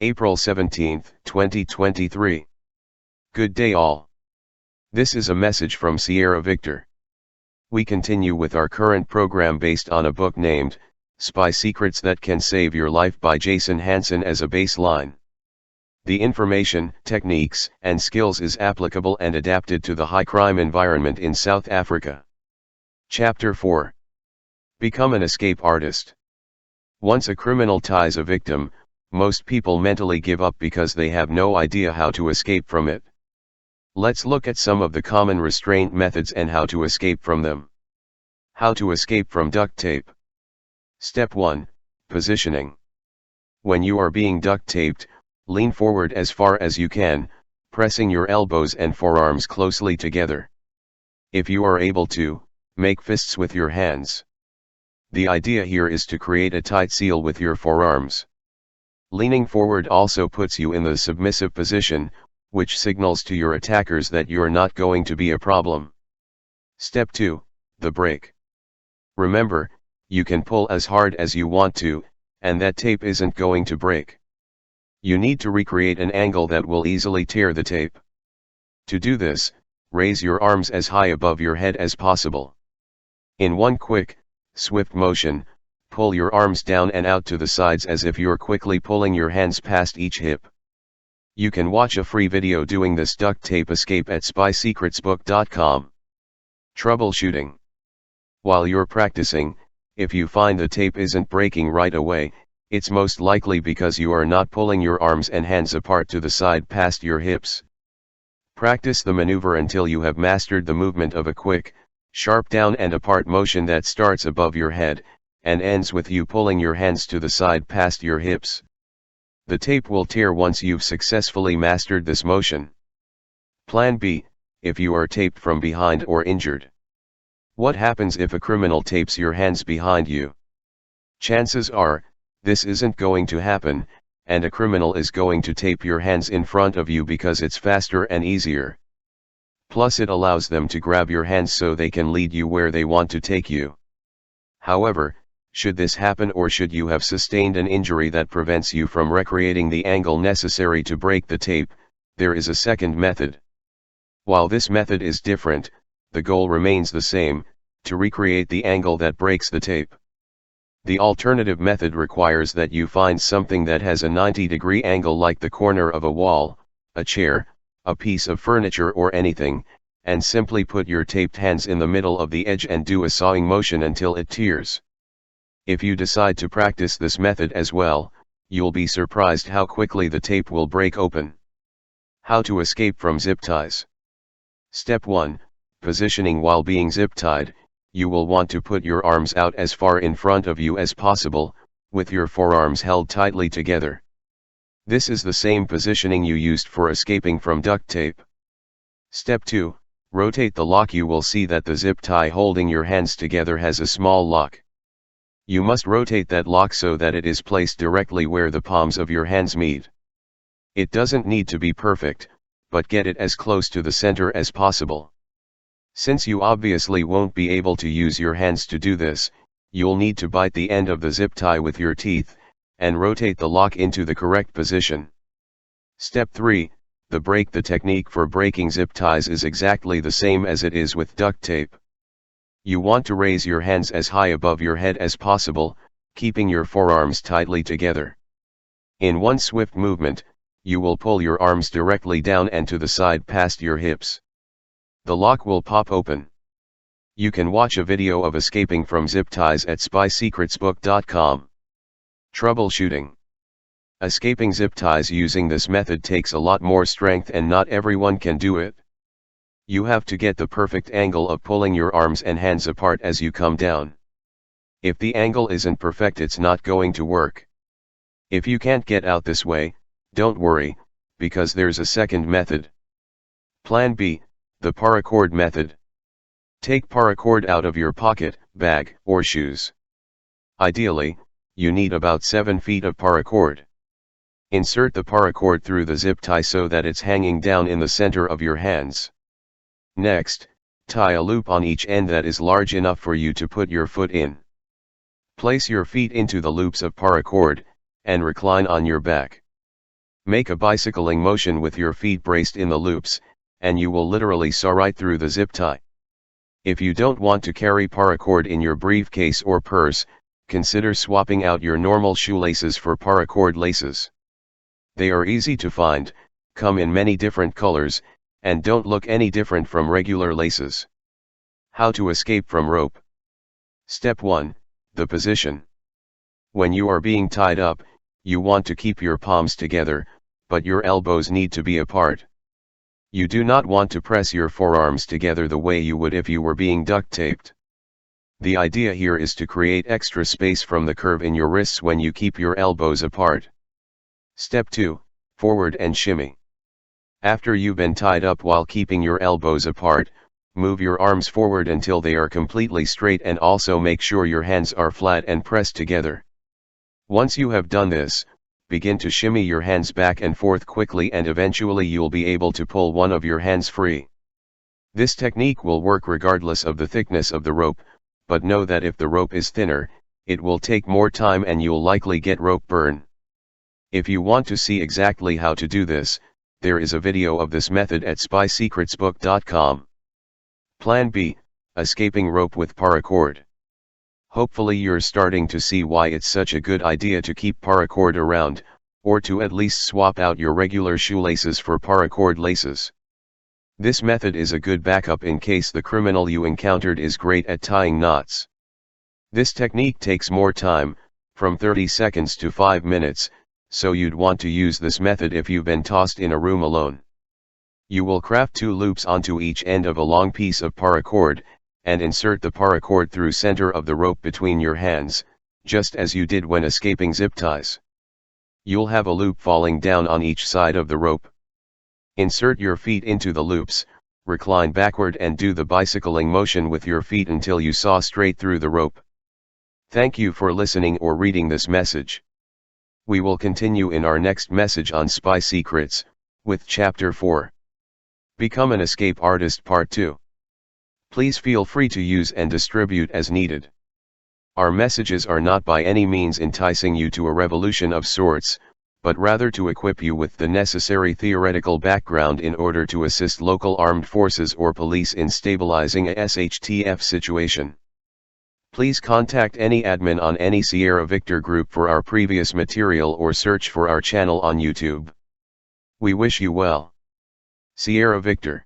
April 17, 2023. Good day all. This is a message from Sierra Victor. We continue with our current program based on a book named Spy Secrets That Can Save Your Life by Jason Hansen as a baseline. The information, techniques, and skills is applicable and adapted to the high crime environment in South Africa. Chapter 4. Become an escape artist. Once a criminal ties a victim, most people mentally give up because they have no idea how to escape from it. Let's look at some of the common restraint methods and how to escape from them. How to escape from duct tape. Step 1. Positioning. When you are being duct taped, lean forward as far as you can, pressing your elbows and forearms closely together. If you are able to, make fists with your hands. The idea here is to create a tight seal with your forearms. Leaning forward also puts you in the submissive position, which signals to your attackers that you're not going to be a problem. Step 2. The break. Remember, you can pull as hard as you want to, and that tape isn't going to break. You need to recreate an angle that will easily tear the tape. To do this, raise your arms as high above your head as possible. In one quick, swift motion, pull your arms down and out to the sides as if you're quickly pulling your hands past each hip. You can watch a free video doing this duct tape escape at spysecretsbook.com. Troubleshooting. While you're practicing, if you find the tape isn't breaking right away, it's most likely because you are not pulling your arms and hands apart to the side past your hips. Practice the maneuver until you have mastered the movement of a quick, sharp down and apart motion that starts above your head, and ends with you pulling your hands to the side past your hips. The tape will tear once you've successfully mastered this motion. Plan B, if you are taped from behind or injured. What happens if a criminal tapes your hands behind you? Chances are, this isn't going to happen, and a criminal is going to tape your hands in front of you because it's faster and easier. Plus it allows them to grab your hands so they can lead you where they want to take you. However, should this happen or should you have sustained an injury that prevents you from recreating the angle necessary to break the tape, there is a second method. While this method is different, the goal remains the same, to recreate the angle that breaks the tape. The alternative method requires that you find something that has a 90-degree angle like the corner of a wall, a chair, a piece of furniture or anything, and simply put your taped hands in the middle of the edge and do a sawing motion until it tears. If you decide to practice this method as well, you'll be surprised how quickly the tape will break open. How to escape from zip ties. Step 1. Positioning. While being zip tied, you will want to put your arms out as far in front of you as possible, with your forearms held tightly together. This is the same positioning you used for escaping from duct tape. Step 2. Rotate the lock. You will see that the zip tie holding your hands together has a small lock. You must rotate that lock so that it is placed directly where the palms of your hands meet. It doesn't need to be perfect, but get it as close to the center as possible. Since you obviously won't be able to use your hands to do this, you'll need to bite the end of the zip tie with your teeth, and rotate the lock into the correct position. Step 3, the break. The technique for breaking zip ties is exactly the same as it is with duct tape. You want to raise your hands as high above your head as possible, keeping your forearms tightly together. In one swift movement, you will pull your arms directly down and to the side past your hips. The lock will pop open. You can watch a video of escaping from zip ties at spysecretsbook.com. Troubleshooting. Escaping zip ties using this method takes a lot more strength and not everyone can do it. You have to get the perfect angle of pulling your arms and hands apart as you come down. If the angle isn't perfect, it's not going to work. If you can't get out this way, don't worry, because there's a second method. Plan B, the paracord method. Take paracord out of your pocket, bag, or shoes. Ideally, you need about 7 feet of paracord. Insert the paracord through the zip tie so that it's hanging down in the center of your hands. Next, tie a loop on each end that is large enough for you to put your foot in. Place your feet into the loops of paracord, and recline on your back. Make a bicycling motion with your feet braced in the loops, and you will literally saw right through the zip tie. If you don't want to carry paracord in your briefcase or purse, consider swapping out your normal shoelaces for paracord laces. They are easy to find, come in many different colors, and don't look any different from regular laces. How to escape from rope. Step 1, the position. When you are being tied up, you want to keep your palms together, but your elbows need to be apart. You do not want to press your forearms together the way you would if you were being duct taped. The idea here is to create extra space from the curve in your wrists when you keep your elbows apart. Step 2, forward and shimmy. After you've been tied up while keeping your elbows apart, move your arms forward until they are completely straight and also make sure your hands are flat and pressed together. Once you have done this, begin to shimmy your hands back and forth quickly and eventually you'll be able to pull one of your hands free. This technique will work regardless of the thickness of the rope, but know that if the rope is thinner, it will take more time and you'll likely get rope burn. If you want to see exactly how to do this, there is a video of this method at spysecretsbook.com. Plan B, escaping rope with paracord. Hopefully you're starting to see why it's such a good idea to keep paracord around, or to at least swap out your regular shoelaces for paracord laces. This method is a good backup in case the criminal you encountered is great at tying knots. This technique takes more time, from 30 seconds to 5 minutes, so you'd want to use this method if you've been tossed in a room alone. You will craft 2 loops onto each end of a long piece of paracord, and insert the paracord through center of the rope between your hands, just as you did when escaping zip ties. You'll have a loop falling down on each side of the rope. Insert your feet into the loops, recline backward and do the bicycling motion with your feet until you saw straight through the rope. Thank you for listening or reading this message. We will continue in our next message on Spy Secrets, with Chapter 4. Become an Escape Artist Part 2. Please feel free to use and distribute as needed. Our messages are not by any means enticing you to a revolution of sorts, but rather to equip you with the necessary theoretical background in order to assist local armed forces or police in stabilizing a SHTF situation. Please contact any admin on any Sierra Victor group for our previous material or search for our channel on YouTube. We wish you well. Sierra Victor.